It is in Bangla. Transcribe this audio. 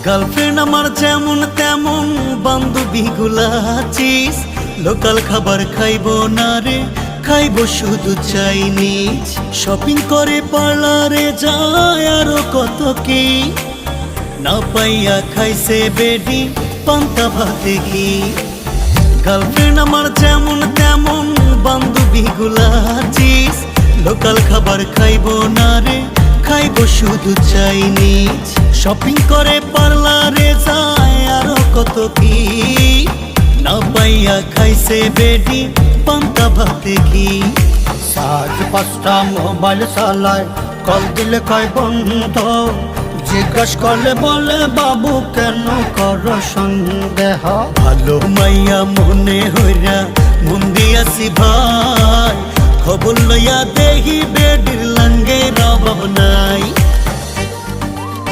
গার্লফ্রেন্ড আমার যেমন তেমন বান্ধবী গুলা চিজ লোকাল খাবার খাইবো না রে, খাইবো শুধু চাইনিজ। শপিং করে পার্লারে যায় আরো কত কি, না পাইয়া খাইছে বেডি পান্তা ভাতে ঘি। গার্লফ্রেন্ড আমার যেমন তেমন বান্ধবী গুলা চিজ লোকাল খাবার খাইবো না রে, খাইবো শুধু চাইনিজ। শপিং করে পার্লারে যায় আরো কত কি, না পাইয়া খাইছে বেডি পান্তা ভাতে ঘি। সাজ পাঁচটা মোবাইল চালায়, কল দিলে কয় বন্ধ, জিজ্ঞাস করলে বলে বাবু কেন কর সন্দেহ। ভালো মাইয়া মনে হইরা মন দিয়াছি ভাই, খবর লইয়া দেহি বেডির লাঙ্গে রবাব নাই।